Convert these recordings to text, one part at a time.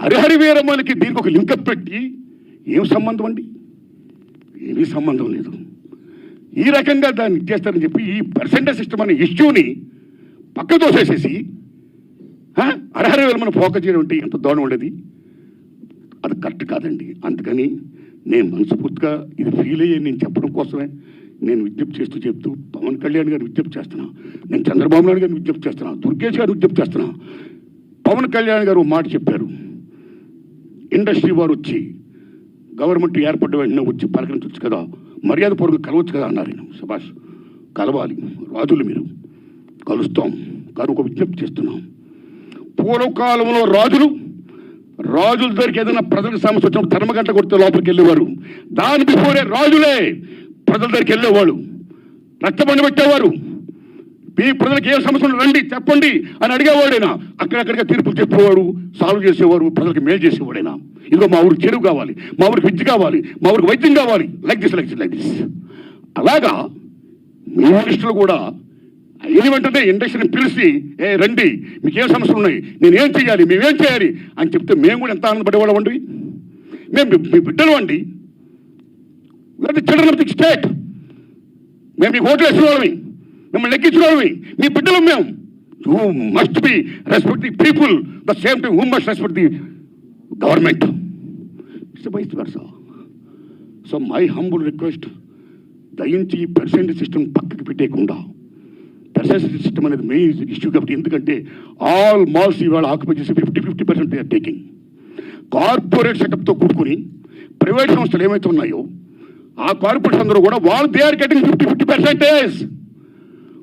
హరిహర వీరమ్మలకి దీనికి ఒక లింకప్ పెట్టి ఏం సంబంధం అండి? ఏమీ సంబంధం లేదు. ఈ రకంగా దాన్ని ఇచ్చేస్తారని చెప్పి ఈ పర్సెంటేజ్ సిస్టమ్ అనే ఇష్యూని పక్క తోసేసేసి హరిహర వీరమ్మను ఫోకస్ చేయడం అంటే ఎంత దారుణం ఉండేది. అది కరెక్ట్ కాదండి. అందుకని నేను మనస్ఫూర్తిగా ఇది ఫీల్ అయ్యి నేను చెప్పడం కోసమే నేను విజ్ఞప్తి చెప్తూ పవన్ కళ్యాణ్ గారిని విజ్ఞప్తి చేస్తున్నా, నేను చంద్రబాబు నాయుడు గారిని విజ్ఞప్తి చేస్తున్నా, దుర్గేష్ గారిని విజ్ఞప్తి చేస్తున్నా. పవన్ కళ్యాణ్ గారు మాట చెప్పారు, ఇండస్ట్రీ వారు వచ్చి గవర్నమెంట్ ఏర్పడ్డ వెంటనే వచ్చి పలకరించవచ్చు కదా, మర్యాద పూర్వక కలవచ్చు కదా అన్నారు. నేను సుభాష్ కలవాలి, రాజులు మీరు కలుస్తాం కానీ ఒక విజ్ఞప్తి చేస్తున్నాం. పూర్వకాలంలో రాజుల దగ్గరికి ఏదైనా ప్రజలకు సమస్య వచ్చినప్పుడు ధర్మగంట కొడితే లోపలికి వెళ్ళేవారు. దాని బిఫోరే రాజులే ప్రజల దగ్గరికి వెళ్ళేవాళ్ళు, రచ్చబండి పెట్టేవారు. మీ ప్రజలకు ఏ సమస్యలు రండి చెప్పండి అని అడిగేవాడైనా అక్కడక్కడిగా తీర్పులు చెప్పేవాడు, సాల్వ్ చేసేవారు, ప్రజలకు మేలు చేసేవాడైనా. ఇదిగో మా ఊరికి చెరువు కావాలి, మా ఊరికి విద్య కావాలి, మా ఊరికి వైద్యం కావాలి, లైక్ దిస్. అలాగా మీ మినిస్టర్లు కూడా అయిన వెంటనే ఇండస్ట్రీని పిలిచి రండి మీకు ఏ సమస్యలు ఉన్నాయి, నేనేం చేయాలి, మేమేం చేయాలి అని చెప్తే మేము కూడా ఎంత ఆనందపడేవాళ్ళం అండి. మేము మీ బిడ్డలు అండి, చిల్డ్రన్ ఆఫ్ ది స్టేట్. మేము మీకు ఓట్లు వేసిన వాళ్ళమి, మిమ్మల్ని లెక్కించిన వాళ్ళమి, మీ బిడ్డలు మేము. You must be respect the people the same time who must respect the government. It's vice versa. So my humble request, దయించి ఈ పర్సెంటేజ్ సిస్టమ్ పక్కకి పెట్టేయకుండా, పర్సెంటేజ్ సిస్టమ్ అనేది మెయిన్ ఇష్యూ కాబట్టి. ఎందుకంటే ఆల్ మాల్స్ ఇవాళ ఆక్యుపై చేసి 50% దే ఆర్ టేకింగ్. కార్పొరేట్ సెటప్తో కూడుకుని ప్రైవేట్ సంస్థలు ఏమైతే ఉన్నాయో ఆ కార్పొరేట్స్ అందరూ కూడా they are getting 50%.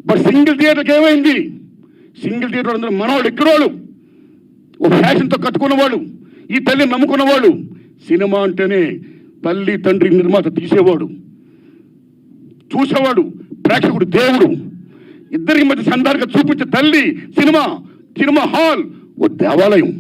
But single థియేటర్కి ఏమైంది? సింగిల్ థియేటర్ అందరూ మనవాళ్ళు, ఎక్కడోళ్ళు, ఓ ఫ్యాషన్తో కట్టుకున్నవాళ్ళు, ఈ తల్లిని నమ్ముకున్నవాళ్ళు. సినిమా అంటేనే తల్లి తండ్రి నిర్మాత తీసేవాడు, చూసేవాడు, ప్రేక్షకుడు దేవుడు. ఇద్దరికి మధ్య సందర్భంగా చూపించే తల్లి సినిమా హాల్ ఓ దేవాలయం.